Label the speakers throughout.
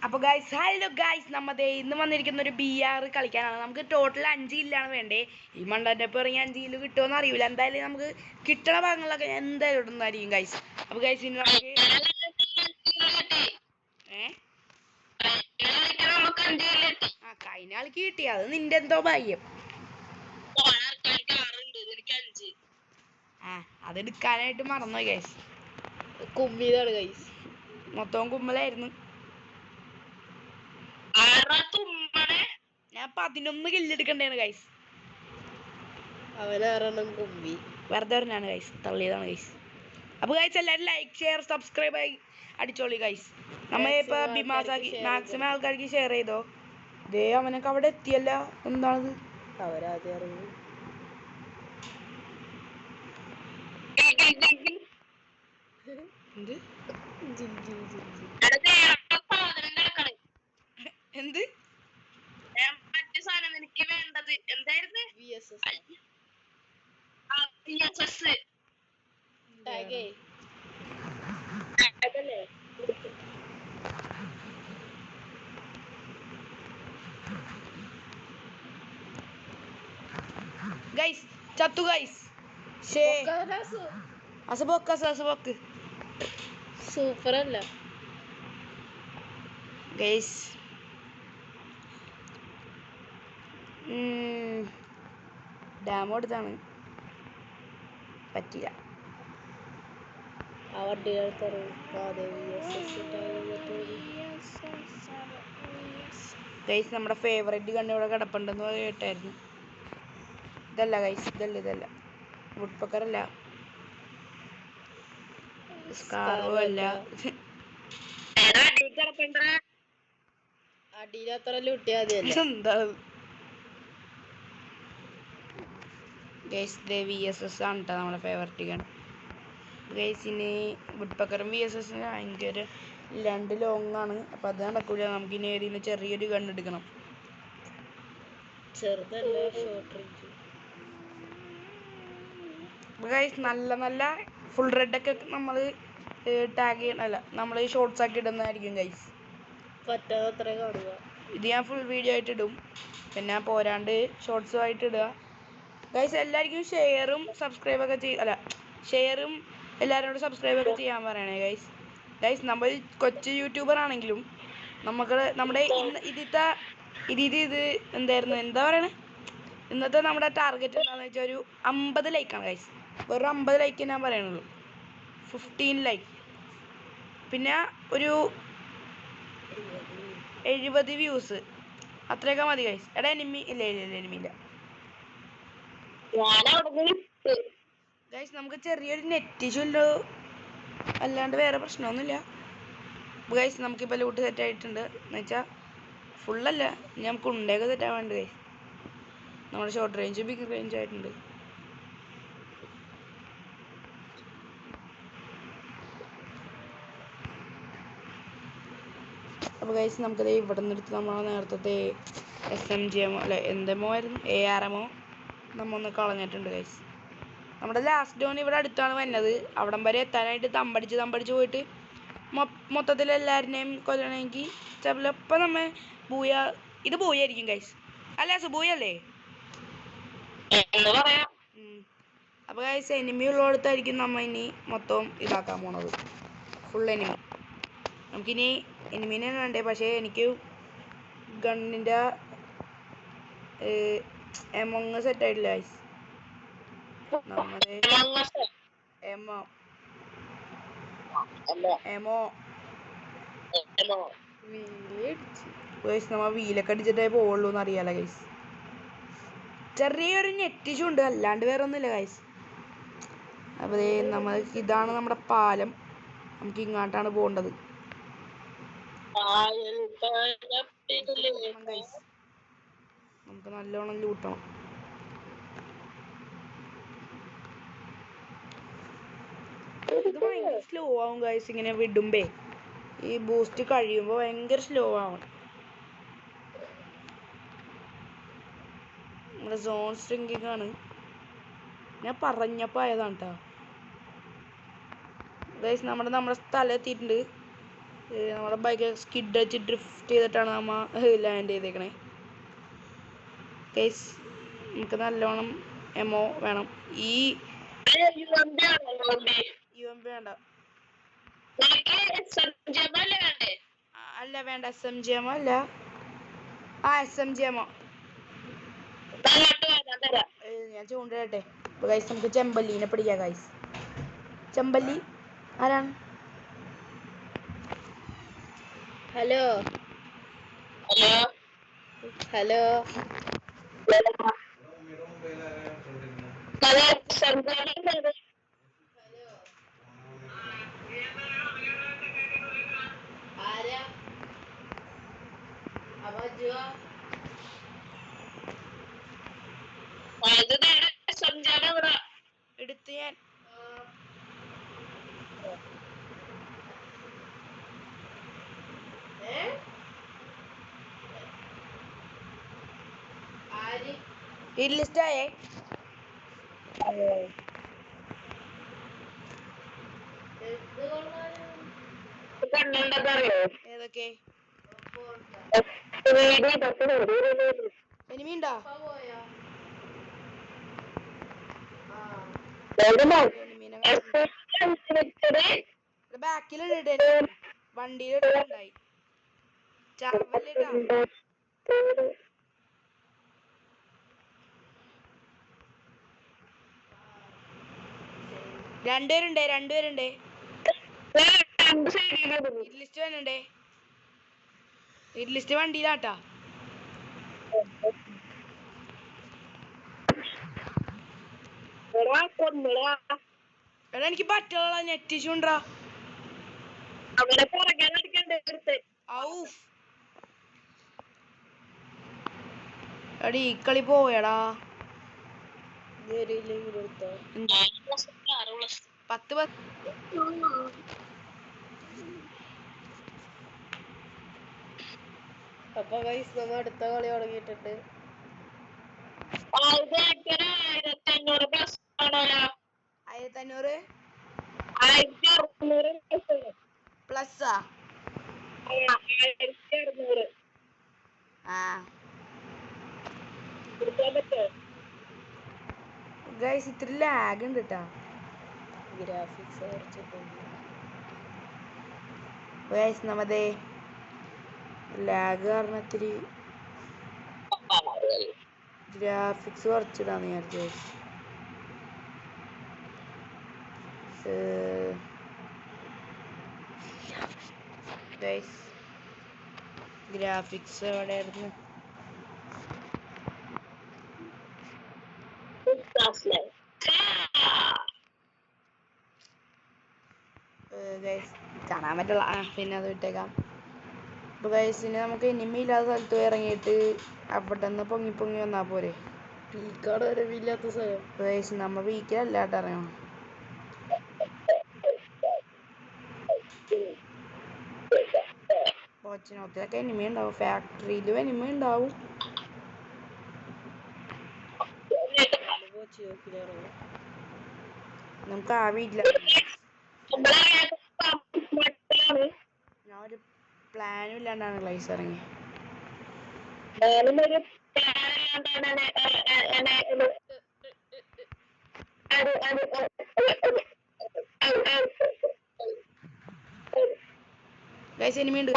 Speaker 1: അപ്പോൾ guys hello guys നമ്മതേ ഇന്ന് വന്നിരിക്കുന്ന ഒരു BR കളിക്കാനാണ്. നമുക്ക് ടോട്ടൽ 5 കില്ലാണ് വേണ്ടേ. ഈ മണ്ടൻ്റെ ഒപ്പം ഇറങ്ങി 5 കില്ല് കിട്ടുമോയെന്ന് അറിയില്ല. എന്തായാലും നമുക്ക് കിട്ടണ ഭാഗങ്ങളിലൊക്കെ ഞാൻ എന്തായാലും ഇടുന്നതായിരിക്കും ഗൈസ്. അപ്പോൾ ഗൈസ് ഇനി നമുക്ക് കഴിഞ്ഞ ആൾക്ക് കിട്ടി. അത് നിന്റെ എന്തോ ഭാഗ്യം. അതെടുക്കാനായിട്ട് മറന്നു ഗൈസ്.
Speaker 2: കുമ്മിതാണ് ഗൈസ്,
Speaker 1: മൊത്തം കുമ്മലായിരുന്നു. ഞാൻ 11 കില്ലെടുക്കണ്ടേണ് ഗൈസ്.
Speaker 2: അവനാറെണ്ണം കുമ്പി
Speaker 1: വെറുതെ പറഞ്ഞാണ് ഗൈസ്, തള്ളിയതാണ് ഗൈസ്. അപ്പോൾ ഗൈസ് എല്ലാവരും ലൈക്ക് ഷെയർ സബ്സ്ക്രൈബ് ആയി അടിച്ചോളി ഗൈസ്. നമ്മളിപ്പോൾ ബിമാസാക്കി മാക്സിമം ആൾക്കാർക്ക് ഷെയർ ചെയ്തോ. ദേ അവനൊക്കെ അവിടെ എത്തിയല്ല, എന്താണത്?
Speaker 2: അവരാദ്യം അറിഞ്ഞു.
Speaker 1: എന്ത്
Speaker 3: മറ്റു സാധനം എനിക്ക് വേണ്ടത് എന്തായിരുന്നു?
Speaker 1: ഗൈസ് ചത്തു ഗൈസ്. അസബോക്ക്
Speaker 2: സൂപ്പർ അല്ല
Speaker 1: ഗൈസ്. ഡാമോ എടുത്താണ് പറ്റില്ല. ഗൈസ് നമ്മുടെ ഫേവറേറ്റ് ഗണ്ണ് ഇവിടെ കിടപ്പുണ്ടെന്ന് കേട്ടായിരുന്നു. ഇതല്ല ഗൈസ്, ഇതല്ല വുഡ്പക്കറല്ല, സ്കാർവോ അല്ല.
Speaker 2: അടിയിലത്ര ലൂട്ടിയാ മതിയല്ലോ.
Speaker 1: എന്താ ഗൈസ് VSS ആണ് കേട്ടോ നമ്മുടെ ഫേവറേറ്റ് ഗൺ. ഗൈസിന് വുഡ്പക്കറും VSS ഭയങ്കര 2 ലോങ് ആണ്. അപ്പം അത് നടക്കൂല. നമുക്കിനി ഏതെങ്കിലും ചെറിയൊരു ഗൺ എടുക്കണം.
Speaker 2: ചെറുതല്ല, ഷോർട്ട് റേഞ്ച്.
Speaker 1: ഗൈസ് നല്ല ഫുൾ റെഡൊക്കെ നമ്മൾ ടാഗ് ചെയ്യണമല്ല, നമ്മൾ ഷോർട്സ് ആക്കി ഇടുന്നതായിരിക്കും ഗൈസ്.
Speaker 2: പറ്റാത്തത്ര കാണുക.
Speaker 1: ഇത് ഞാൻ ഫുൾ വീഡിയോ ആയിട്ട് ഇടും, പിന്നെ പോരാണ്ട് ഷോർട്സും ആയിട്ട് ഇടുക ഗൈസ്. എല്ലാവർക്കും ഷെയറും സബ്സ്ക്രൈബൊക്കെ ഷെയറും എല്ലാവരോടും സബ്സ്ക്രൈബൊക്കെ ചെയ്യാൻ പറയണേ ഗൈസ്. നമ്മൾ കൊച്ചു യൂട്യൂബർ ആണെങ്കിലും നമ്മുടെ ഇത് എന്തായിരുന്നു, എന്താ പറയണേ, ഇന്നത്തെ നമ്മുടെ ടാർഗറ്റ് എന്താണെന്ന് വെച്ചാൽ ഒരു 50 ലൈക്കാണ് ഗൈസ്. വെറും 50 ലൈക്ക് ഞാൻ പറയണുള്ളൂ. 15 ലൈക്ക്, പിന്നെ ഒരു 70 വ്യൂസ്, അത്രയൊക്കെ മതി ഗൈസ്. എടാ എനിമി ഇല്ല ഗൈസ്. നമുക്ക് ചെറിയൊരു നെറ്റ് ഇഷ്യൂ ഉണ്ടോ, അല്ലാണ്ട് വേറെ പ്രശ്നമൊന്നുമില്ല ഗൈസ്. നമുക്കിപ്പോൾ ലൂട്ട് സെറ്റ് ആയിട്ടുണ്ട് എന്ന് വെച്ചാൽ ഫുള്ളല്ല, നമുക്ക് ഉണ്ടയൊക്കെ സെറ്റ് ആവാണ്ട് ഗൈസ്. നമ്മുടെ ഷോർട്ട് റേഞ്ച് ബിഗ് റേഞ്ച് ആയിട്ടുണ്ട്. അപ്പോൾ ഗൈസ് നമുക്കത് ഇവിടെ നിന്നെടുത്ത് നമ്മൾ നേരത്തെ SMGMO അല്ല എന്തെമോ ആയിരുന്നു, ARMO നമ്മൊന്ന് കളഞ്ഞിട്ടുണ്ട് ഗൈസ്. നമ്മുടെ ലാസ്റ്റ് ഡോൺ ഇവിടെ അടുത്താണ് വന്നത്. അവിടം വരെ എത്താനായിട്ട് തമ്പടിച്ച് പോയിട്ട് മൊത്തത്തിൽ എല്ലാവരുടെയും കൊല്ലണമെങ്കിൽ ചിലപ്പോൾ നമ്മൾ ഇത് ബൂയായിരിക്കും ഗൈസ്. അല്ല ബൂയല്ലേ? അപ്പോൾ ഗൈസ് എനിമി ഉള്ളിടത്തായിരിക്കും നമ്മൾ ഇനി മൊത്തം ഇതാക്കാൻ പോണത്, ഫുൾ എനിമി. നമുക്കിനി എനിമീനെ വേണ്ടേ, പക്ഷേ എനിക്ക് ഗണ്ണിൻ്റെ എമോങ് സെറ്റ് ആയിട്ടില്ല ഗൈസ്. നമ്മ വീലൊക്കെ അടിച്ചിട്ടേ പോവുള്ളൂ എന്ന് അറിയാലോ ഗൈസ്. ചെറിയൊരു നെറ്റ് ഇഷ്യൂ ഉണ്ട്, അല്ലാണ്ട് വേറെ ഒന്നുമില്ല ഗൈസ്. അപ്പോൾ ഇതാണ് നമ്മുടെ പാലം. നമുക്ക് ഇങ്ങോട്ടാണ് പോകേണ്ടത്. നമുക്ക് നല്ലോണം ലൂട്ടണം. ഇത് ഭയങ്കര സ്ലോ ആവും ഗൈസ്. ഇങ്ങനെ വിടുമ്പേ ഈ ബൂസ്റ്റ് കഴിയുമ്പോൾ ഭയങ്കര സ്ലോ ആവും. നമ്മുടെ സോൺ സ്ട്രിങ്കിങ് ആണ്, ഞാൻ പറഞ്ഞപ്പോൾ ആയതാണ് കേട്ടോ ഗൈസ്. നമ്മുടെ സ്ഥലം എത്തിയിട്ടുണ്ട്. നമ്മുടെ ബൈക്ക് സ്കിഡ് വെച്ച് ഡ്രിഫ്റ്റ് ചെയ്തിട്ടാണ് നമ്മ ലാൻഡ് ചെയ്തേക്കണേ ഗൈസ്. നമുക്ക് നല്ലോണം എമോ വേണം. ഈ UMP വേണ്ട. അല്ല വേണ്ട, SMGM അല്ല. SMGM ഞാൻ ചൂണ്ടിട്ടെ. ഗൈസ് നമുക്ക് ചെമ്പല്ലിനെ പിടിക്കാം ഗൈസ്. ചെമ്പല്ലി ആരാണ്?
Speaker 2: ഹലോ ഹലോ ആരാ അബജുവാ
Speaker 1: എടുത്ത് ഞാൻ
Speaker 2: ആര്
Speaker 1: ഈ ലിസ്റ്റായേ.
Speaker 2: എന്ത് കൊള്ളാനോ
Speaker 1: ഏതൊക്കെ
Speaker 2: പോണ്ടാ
Speaker 1: എനിമി ഉണ്ടോ?
Speaker 2: പോയാ
Speaker 1: എനിമീനെ ബാക്കിലുണ്ട്. വണ്ടിയിലിട്ടുണ്ടായി ചാവല്ലിട്ടാ. രണ്ടുപേരുണ്ട്. ലിസ്റ്റ് വന്നുണ്ടേ. ലിസ്റ്റ് വണ്ടിയിലാട്ടാ. എടാ എനിക്ക് പറ്റുള്ള നെറ്റ് ഇഷ്യൂ ഉണ്ടാ. എടാ ഈ കളി പോയടാ. 10
Speaker 2: അപ്പൊ ഗൈസ് നമ്മ അടുത്ത കളി തുടങ്ങിയിട്ടുണ്ട്.
Speaker 1: 1500 പ്ലസ് ഗൈസ് ഇത്തിരി ലാഗ് ഉണ്ട് കേട്ടാ.
Speaker 2: ഗ്രാഫിക്സ് കുറച്ചിട്ടുണ്ട്.
Speaker 1: ഗൈസ് നമ്മതേ ലാഗ് കാരണം ഇത്തിരി ഗ്രാഫിക്സ് കുറച്ചിടാന്ന് വിചാരിച്ചു. ഗൈസ് ഗ്രാഫിക്സ് എവിടെയായിരുന്നു? ഗൈസ് കാണാൻ പറ്റുള്ള പിന്നെ അത് വിട്ടേക്കാം. അപ്പോൾ ഗൈസിന് നമുക്ക് എനിമി ഇല്ലാത്ത സ്ഥലത്ത് ഇറങ്ങിയിട്ട് അവിടെ നിന്ന് പൊങ്ങി വന്നാൽ പോരെ.
Speaker 2: പീക്കാട് വരെ ഇല്ലാത്ത സ്ഥലം.
Speaker 1: ഗൈസ് നമ്മൾ വീക്കിലല്ലാട്ട് ഇറങ്ങണം. കോച്ചിനോത്തിലൊക്കെ എനിമി ഉണ്ടാവും, ഫാക്ടറിയിലും എനിമി ഉണ്ടാവും. നമുക്ക് ആ വീട്ടില ഞാൻ ഒരു പ്ലാനും ഇല്ലാണ്ടാണ് ക്ലൈസ് ഇറങ്ങി. ഗൈസ് എനിമി ഉണ്ട്.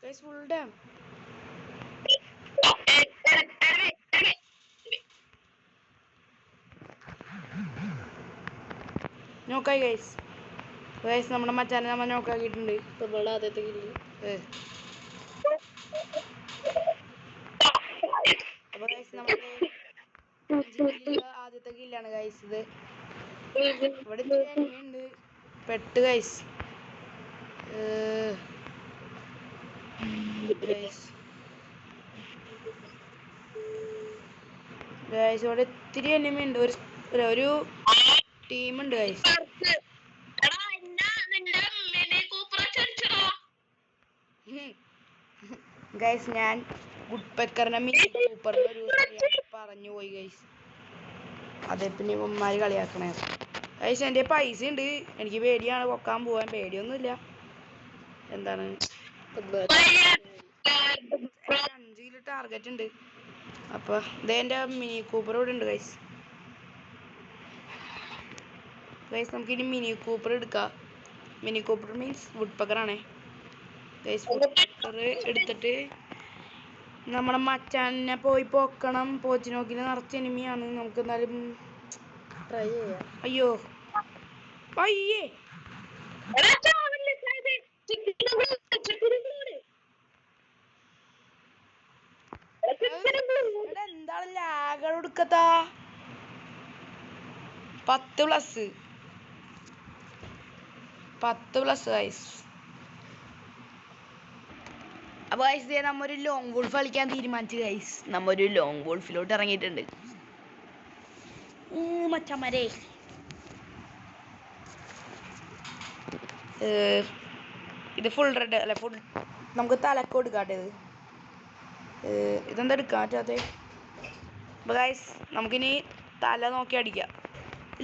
Speaker 1: ഗൈസ് ഫുൾ ഡാം. നോക്കായി ഗൈസ്. ഗൈസ് നമ്മുടെ മച്ചാനെ നമ്മൾ നോക്കാക്കിയിട്ടുണ്ട്.
Speaker 2: നമ്മളെ ആദ്യത്തെ കില്ല്.
Speaker 1: അപ്പൊ ഗൈസ് നമ്മുടെ ആദ്യത്തെ കില്ലാണ് ഗൈസ് ഇത്. ഇവിടെ എനിമി ഉണ്ട്. പെട്ട് ഗൈസ്. ഗൈസ് ഇവിടെ ഇത്തിരി എനിമി ഉണ്ട്. ഒരു ടീമുണ്ട് ഗൈസ്. ഗൈസ് ഞാൻ ഗുഡ് പെക്കറിനെ മിനി കൂപ്പറിന്റെ ഒരു പറഞ്ഞു പോയി ഗൈസ്. അതേ പിന്നെ ഇവന്മാര് കളിയാക്കണേ. ഗൈസ് എൻ്റെ പൈസ ഉണ്ട്. എനിക്ക് പേടിയാണ് പൊക്കാൻ പോവാൻ. പേടിയൊന്നുമില്ല. എന്താണ് എനിക്ക് 5 കിലോ ടാർഗറ്റ് ഉണ്ട്. അപ്പൊ ഇതേ എൻ്റെ മിനി കൂപ്പർ ഇവിടെ ഉണ്ട് ഗൈസ്. ഗൈസ് നമുക്കിനി മിനി കൂപ്പർ എടുക്കാം. മിനി കൂപ്പർ മീൻസ് വുഡ് പക്കറാണേ ഗൈസ്. വുഡ് പക്കർ എടുത്തിട്ട് നമ്മുടെ മച്ചാനെ പോയി പൊക്കണം. പോച്ചിനോക്കിന് നിറച്ച് എനിമിയാണ്. നമുക്ക് എന്നാലും
Speaker 2: ട്രൈ ചെയ്യാം.
Speaker 1: അയ്യോ അയ്യേ
Speaker 3: എടാ, ചാവല്ലേ, ചാവല്ലേ. ചിക്കനും കൂടെ, ചിക്കനും കൂടെ. എടാ, ചിക്കനും കൂടെ.
Speaker 1: എടാ എന്താണ് ലാഗ് എടുക്കത്താ? 10+. 10+ ഗൈസ്. അപ്പൊ ഗൈസ് നമ്മ ഒരു ലോങ് വോൾഫ് കളിക്കാൻ തീരുമാനിച്ചു ഗൈസ്. നമ്മ ഒരു ലോങ് വോൾഫിലോട്ട് ഇറങ്ങിയിട്ടുണ്ട് മച്ചന്മാരെ. ഇത് ഫുൾ റെഡ് അല്ല, ഫുൾ നമുക്ക് തലക്ക് കൊടുക്കാട്ടെ. ഇതെന്താ എടുക്കാൻ പറ്റാത്തെ? അപ്പൊ ഗൈസ് നമുക്കിനി തല നോക്കി അടിക്കാം.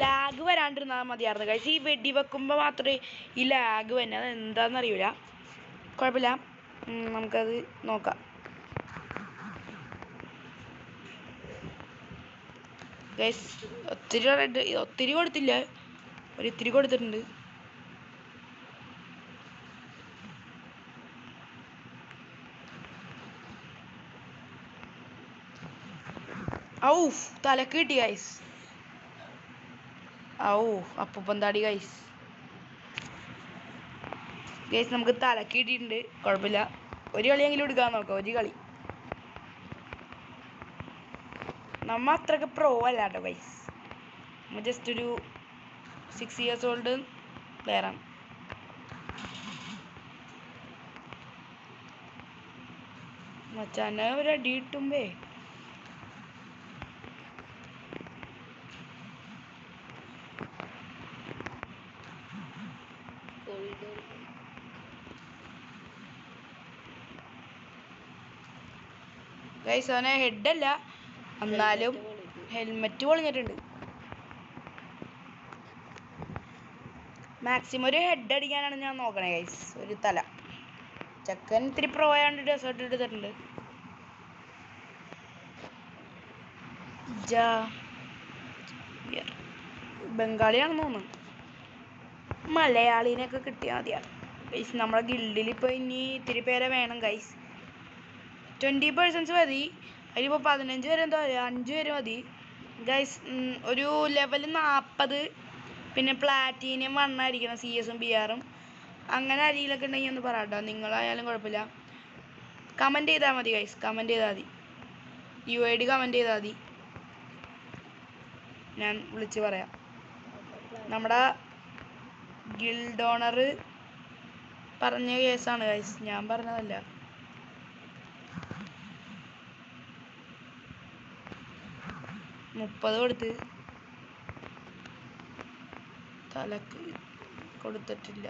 Speaker 1: ലാഗ് വരാണ്ടിരുന്നാൽ മതിയായിരുന്നു ഗൈസ്. ഈ വെടി വെക്കുമ്പോൾ മാത്രമേ ഈ ലാഗ് വന്നെ. അത് എന്താണെന്നറിയില്ല. കുഴപ്പമില്ല, നമുക്കത് നോക്കാം. ഗൈസ് ഒത്തിരി റെഡ്, ഒത്തിരി കൊടുത്തില്ല, ഒരിത്തിരി കൊടുത്തിട്ടുണ്ട്. ഔ തലക്ക് കിട്ടി ഗൈസ്. ഔ അപ്പൂപ്പന്താടി ഗൈസ്. ഗൈസ് നമുക്ക് തലക്ക് കിട്ടിയിട്ടുണ്ട്. കുഴപ്പമില്ല, ഒരു കളിയെങ്കിലും എടുക്കാൻ നോക്കാം. ഒരു കളി. നമ്മ അത്രക്ക് പ്രോ അല്ല കേട്ടോ ഗൈസ്. നമ്മ ജസ്റ്റ് ഒരു 6 years old പ്ലെയറാണ്. മച്ചാനെ ഒരു അടി കിട്ടുമ്പേ ഗൈസ് അവനെ ഹെഡല്ല, എന്നാലും ഹെൽമെറ്റ് പൊളിഞ്ഞിട്ടുണ്ട്. മാക്സിമം ഒരു ഹെഡ് അടിക്കാനാണ് ഞാൻ നോക്കണേ ഗൈസ്. ഒരു തല. ചെക്കൻ ഇത്തിരി പ്രോ ആയതുകൊണ്ട് ഡെസേർട്ട് എടുത്തിട്ടുണ്ട്. ബംഗാളിയാണെന്ന് തോന്നുന്നു. മലയാളീനെയൊക്കെ കിട്ടിയാൽ മതിയാണ് ഗൈസ്. നമ്മുടെ ഗിൽഡിൽ ഇപ്പോൾ ഇനി ഇത്തിരി പേരെ വേണം ഗൈസ്. 20 പേഴ്സൺസ് മതി. അതിലിപ്പോൾ 15 പേര് എന്താ പറയുക, 5 പേര് മതി ഗൈസ്. ഒരു ലെവൽ 40, പിന്നെ പ്ലാറ്റീനിയം 1 ആയിരിക്കണം. CS ഉം BR ഉം അങ്ങനെ അരിയിലൊക്കെ ഉണ്ടെങ്കിൽ ഒന്ന് പറയാട്ടോ. നിങ്ങളായാലും കുഴപ്പമില്ല. കമൻറ്റ് ചെയ്താൽ മതി ഗൈസ്. കമൻറ്റ് ചെയ്താൽ മതി. UID കമൻറ്റ് ചെയ്താൽ മതി, ഞാൻ വിളിച്ച് പറയാം. നമ്മുടെ ഗിൽഡ് ഓണർ പറഞ്ഞ കേസാണ് ഗൈസ്, ഞാൻ പറഞ്ഞതല്ല. മുപ്പത് കൊടുത്ത് തലക്ക് കൊടുത്തിട്ടില്ല.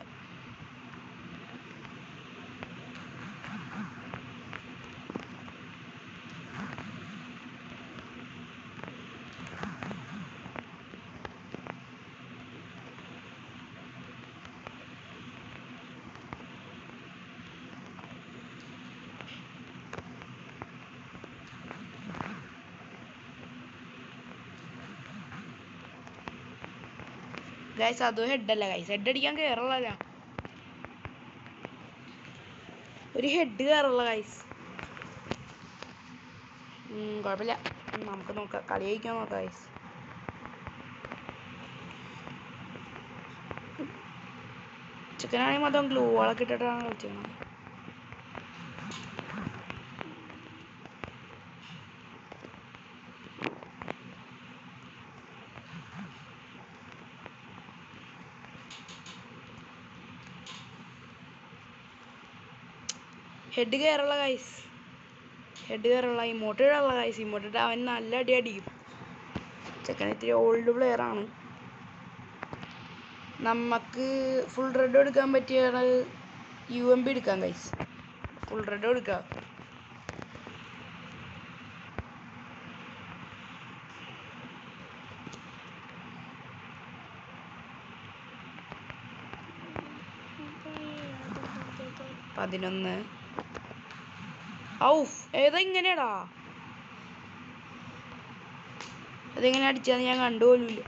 Speaker 1: ഗൈസ് അതും ഹെഡല്ല ഗൈസ്. ഹെഡ് അടിക്കാൻ കയറുള്ള, ഒരു ഹെഡ് കയറുള്ള ഗൈസ്. കുഴപ്പമില്ല, നമുക്ക് നോക്കാം. കളി കഴിക്കാൻ നോക്കാം ഗൈസ്. ചിക്കനാണെങ്കിൽ മൊത്തം ഗ്ലൂ വാളൊക്കെ ഇട്ടിട്ടാണ് കളിച്ചിരുന്നത്. ഹെഡ് കയറുള്ള ഗൈസ്. ഹെഡ് കയറുള്ള ഇമോട്ട് ഇടാനുള്ള ഗൈസ്. ഇമോട്ട് ഇട്ട് അവൻ നല്ല അടി അടിക്കും. ചെക്കൻ ഇത്തിരി ഓൾഡ് പ്ലെയർ ആണ്. നമുക്ക് ഫുൾ റെഡ് എടുക്കാൻ പറ്റിയാണ് UMP എടുക്കാം ഗൈസ്. ഫുൾ റെഡ് എടുക്കാം. 11. ഔഫ്, ഏതാ ഇങ്ങനെയാടാ? അതെങ്ങനെ അടിച്ചാന്ന് ഞാൻ കണ്ടുപോലുമില്ല.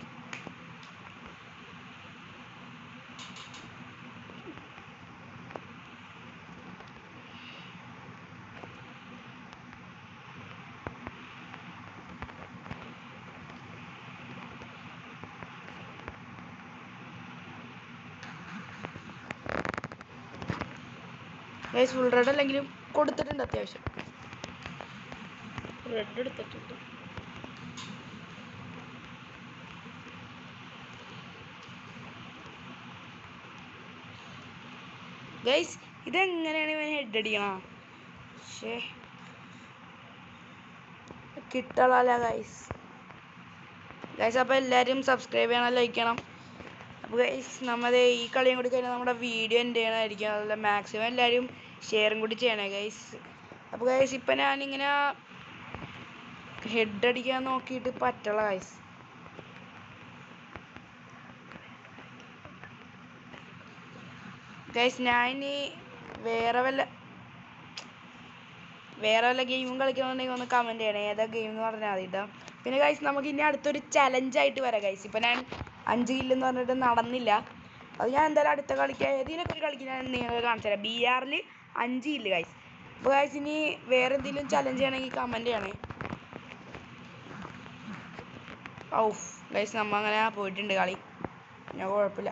Speaker 1: ഗൈസ് ഫുൾ റെഡ് അല്ലെങ്കിലും കൊടുത്തിട്ടുണ്ട് അത്യാവശ്യം.
Speaker 2: റെഡ് എടുത്തിട്ടുണ്ട്.
Speaker 1: ഗൈസ് ഇതെങ്ങനെയാണ് ഇവൻ ഹെഡ് അടിക്കണ? ശേ, കിട്ടളല്ല ഗൈസ്. ഗൈസ് അപ്പോൾ എല്ലാവരും സബ്സ്ക്രൈബ് ചെയ്യണം, ലൈക്ക് ചെയ്യണം. അപ്പോൾ ഗൈസ് നമ്മുടെ ഈ കളിയും കൂടി കഴിഞ്ഞാൽ നമ്മുടെ വീഡിയോ എൻ്റെ ചെയ്യണമായിരിക്കും. അതുപോലെ മാക്സിമം എല്ലാവരും ഷെയറും കൂടി ചെയ്യണേ ഗൈസ്. അപ്പോൾ ഗൈസ് ഇപ്പം ഞാനിങ്ങനെ ഹെഡ് അടിക്കാൻ നോക്കിയിട്ട് പറ്റുള്ള ഗൈസ്. ഗൈസ് ഞാൻ ഇനി വേറെ വല്ല ഗെയിമും കളിക്കണമെന്നുണ്ടെങ്കിൽ ഒന്ന് കമൻറ്റ് ചെയ്യണേ, ഏതാ ഗെയിം എന്ന് പറഞ്ഞാൽ മതി കേട്ടോ. പിന്നെ ഗൈസ് നമുക്ക് ഇനി അടുത്തൊരു ചലഞ്ചായിട്ട് വരാം ഗൈസ്. ഇപ്പം ഞാൻ 5 കില്ലെന്ന് പറഞ്ഞിട്ട് നടന്നില്ല. അത് ഞാൻ എന്തായാലും അടുത്ത കളിക്കുക ഏതെങ്കിലുമൊക്കെ ഒരു കളിക്ക് ഞാൻ നിങ്ങൾ കാണിച്ചു തരാം. BR 5 kill guys. അപ്പോൾ ഗൈസ് ഇനി വേറെ എന്തെങ്കിലും ചലഞ്ച് ചെയ്യണമെങ്കിൽ കമൻറ്റ് ചെയ്യണേ. ഔഫ് ഗൈസ് നമ്മ അങ്ങനെ പോയിട്ടുണ്ട് കളി, ഞാൻ കുഴപ്പമില്ല.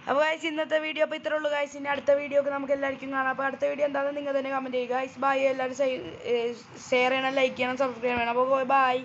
Speaker 1: അപ്പോൾ ഗൈസ് ഇന്നത്തെ വീഡിയോ അപ്പോൾ ഇത്രേ ഉള്ളൂ ഗൈസ്. ഇനി അടുത്ത വീഡിയോ ഒക്കെ നമുക്ക് എല്ലാവർക്കും കാണാം. അപ്പോൾ അടുത്ത വീഡിയോ എന്താണെന്ന് നിങ്ങൾ തന്നെ കമൻറ്റ് ചെയ്യുക ഗൈസ്. ബൈ. എല്ലാവരും ഷെയർ ചെയ്യണം, ലൈക്ക് ചെയ്യണം, സബ്സ്ക്രൈബ് ചെയ്യണം. അപ്പോൾ ബൈ.